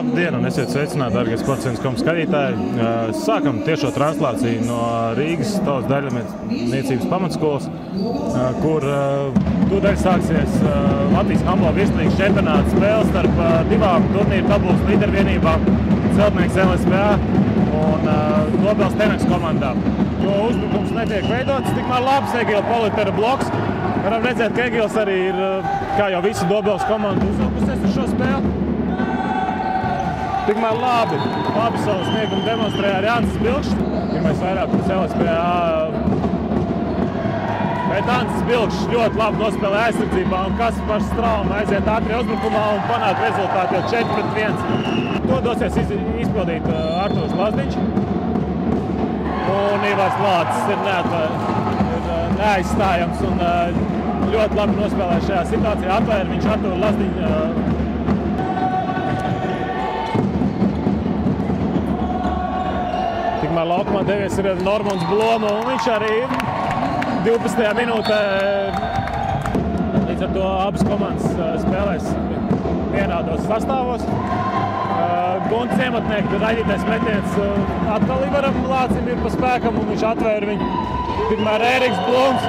Labdien un esiet sveicināti, dārgie Sports.com skatītāji. Sākam tiešo translāciju no Rīgas tautas daļrniecības pamatskolas, kur tūdaļ sāksies Latvijas handbola virslīgas čempionāta spēle starp divām turnīru tabulas līdervienībām Celtnieks LSPA un Dobels Tenaks komandām. Jo uzbrukums netiek veidots, tikmēr labs Egila Politera bloks. Varam redzēt, ka Egils arī ir, kā jau visi Dobels komandu, uzvilkusies uz šo spēli. Tikmēr labi savu sniegumu demonstrēja arī Ancis Bilkšs. Pirmais vairākums LSPA. Bet Ancis Bilkšs ļoti labi nospēlē aizsardzībā un Kaspars Strauma aiziet ātri uzbrukumā un panāk rezultātu jau 4-1. To dosies izpildīt Artūrs Lazdiņš. Un Ivars Lācis ir neaizstājams un ļoti labi nospēlē šajā situācijā. Atvēra viņš Artūru Lazdiņu. Tikmēr laukumā devies ir Normunds Bloma, un viņš arī 12. minūtē, līdz ar to abas komandas spēlēs vienādos sastāvos. Gunts Ciematnieks, raidītais metiens atkal Ivaram Lācim ir pa spēkam, un viņš atvēra viņu. Tikmēr Ēriks Blums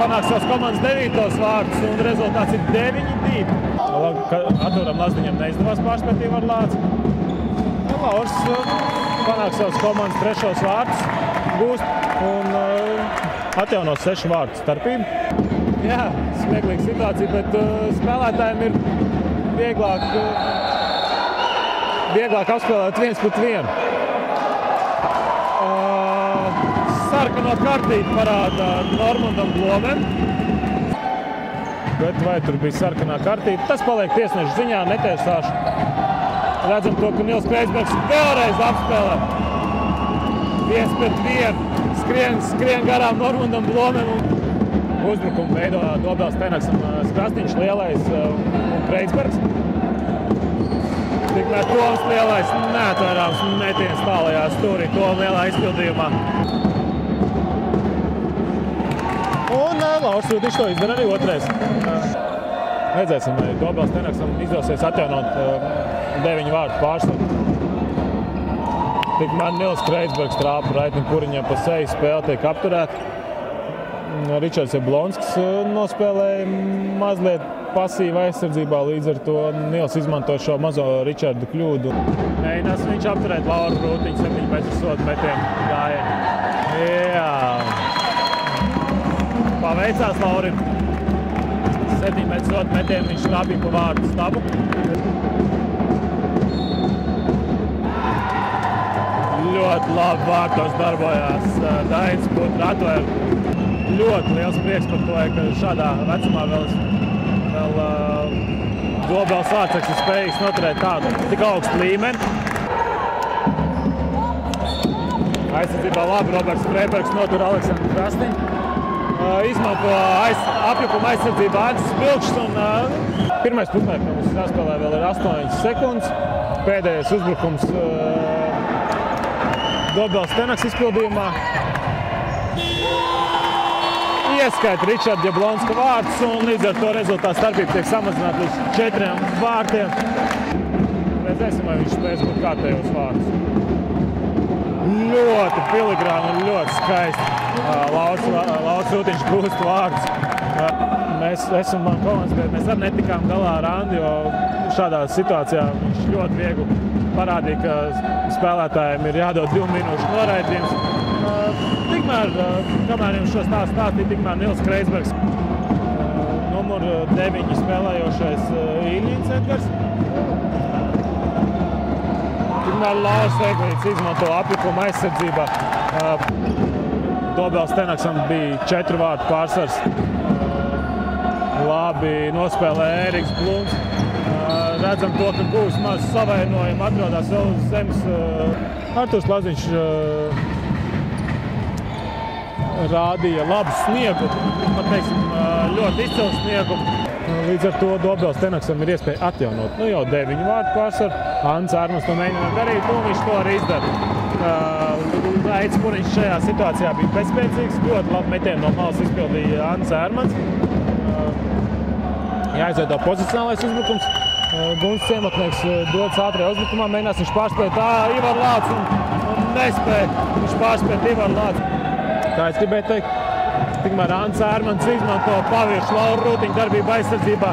panāk savas komandas 9. vārdus, un rezultāts ir 9-2. Artūram Lazdiņam neizdevās pārspēt Ivaru Lāci. Laurs panāk savas komandas 3. vārdus, gūst un atjauno 6 vārdu starpību. Jā, smieklīga situācija, bet spēlētājiem ir vieglāk apspēlēt 1-1. Sarkano kartīti parāda Normundam Blomem. Bet vai tur bija sarkanā kartīte? Tas paliek tiesnešu ziņā, netiesāšu. Redzam to, ka Nils Kreisbergs vēlreiz apspēlē 1-1. Skrien garām Normundam Blomem un uzbrukumu veido Dobels Tenaks un Krasniņš lielais un Kreisbergs. Tikmēr Toms lielais neatvērāms metiens tālajā stūrī, Tom lielā izpildījumā. Un Lauris Rūtiņš to izdara arī otrais. Redzēsim, vai Dobels Tenaksam izdosies atjaunot 9 vārdu pārsvaru. Tikmēr Nils Kreisbergs trāpa Raitnim Puriņam pa seju, spēle tiek apturēta. Ričards Jablonskis nospēlēja mazliet pasīva aizsardzībā, līdz ar to Nils izmanto šo mazo Ričardu kļūdu. Mēģinās viņš apturēt Lauru Rūtiņu 7 metru sodu metienu gājienu. Jā. Paveicās Laurim. 7 metru sodu metienu viņš trāpīja pa vārdu stabu. Ļoti labi vārtos darbojās Dainis Putra atvēra. Ļoti liels prieks par to, ka šādā vecumā vēl Dobels Vārtseks ir spējīgs noturēt tādu tik augstu līmeni. Aizsardzībā labi Roberts Freibergs notur Aleksandru Krasniņu. Izmanto apjukuma aizsardzībā Ancis Bilkšs un pirmais pusmēr, ka mums jāspēlē vēl ir 8 sekundes. Pēdējais uzbrukums Dobels Tenaks izpildījumā. Ieskaita Ričarda Jablonska vārds un līdz ar to rezultātu starpība tiek samazināta līdz 4 vārtiem. Redzēsim, vai viņš spēs būt kārtējos vārdus. Ļoti filigrāni un ļoti skaisti. Lauris Rūtiņš gūst vārdus. Mēs esam komandas, bet mēs arī netikām galā ar Andi, jo šādā situācijā viņš ļoti viegli parādīja, ka spēlētājiem ir jādod 2 minūšu noraidījums. Tikmēr, kamēr jums šo stāstu stāstīja, tikmēr Nils Kreisbergs, numur 9 spēlējošais Iljiņš Edgars. Tikmēr Lauris Eglīts izmanto apjukuma aizsardzībā. Dobels Tenaksam bija 4 vārtu pārsvars. Labi nospēlē Ēriks Blums. Redzam to, ka gūs maz savainojumu, atrodās vēl uz zemes. Artūrs Lazdiņš rādīja labu sniegu, pat teiksim, ļoti izcilu sniegu. Līdz ar to Dobels Tenaksam ir iespēja atjaunot jau 9 vārtu pārsvaru. Ants Ārmans to mēģina darīt, un viņš to arī izdara. Raits Puriņš šajā situācijā bija bezspēcīgs, ļoti labi metienu no malas izpildīja Ants Ārmans. Jāizveido pozicionālais uzbrukums. Gunts Ciematnieks dodas ātrajā uzbrukumā, mēģinās viņš pārspēt Ivaru Lācu un nespēja viņš pārspēt Ivaru Lācu. Kā es gribēju teikt, tikmēr Ants Ērmans izmanto paviršu Lauru Rūtiņu darbību aizsardzībā.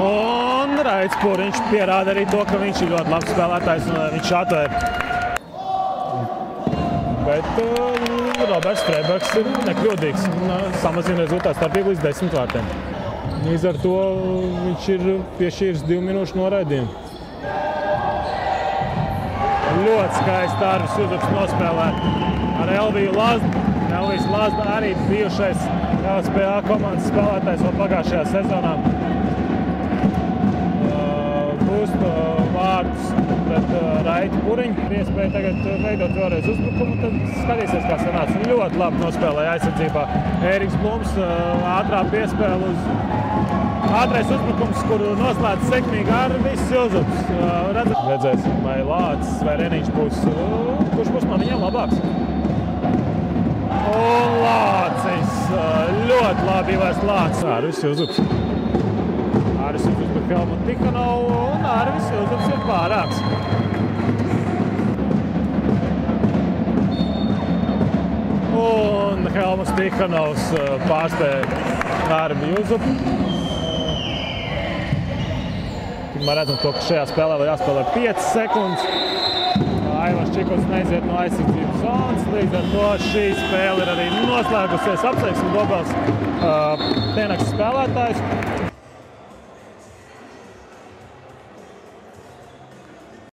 Un Raits Puriņš pierāda arī to, ka viņš ir ļoti labs spēlētājs un viņš atvēr. Bet Roberts Freibergs ir nekļūdīgs un samazina rezultātu starpību līdz 10 vārtiem. Līdz ar to viņš ir piešķīris 2 minūšu noraidījumu. Ļoti skaisti Arvis Juzups nospēlē ar Elviju Lazdu. Elvijas Lazda arī bijušais LSPA komandas spēlētājs vēl pagājušajā sezonā. Būs vārds pret Raitu Puriņu. Ir iespēja tagad veidot vēlreiz uzbrukumu, tad skatīsies, kā sanāca. Ļoti labi nospēlēja aizsardzībā Ēriks Blums, ātrā piespēle uz ātrais uzbrukums, kuru noslēdz sekmīgi Arvis Juzups. Redzēsim, vai Lācis vai Reniņš būs, kurš būs no viņiem labāks. Un Lācis, ļoti labi ievērst Lācis. Arvis Juzups. Arvis Juzups par Helmutu Tihanovu un Arvis Juzups ir pārāks. Un Helmuts Tihanovs pārspēja Arvi Juzupu. Tikmēr redzam to, ka šajā spēlē vēl jāspēlē 5 sekundes. Aivars Čikots neiziet no aizsardzības zonas, līdz ar to šī spēle ir arī noslēgusies. Apsveiksim Dobels Tenaks spēlētājs.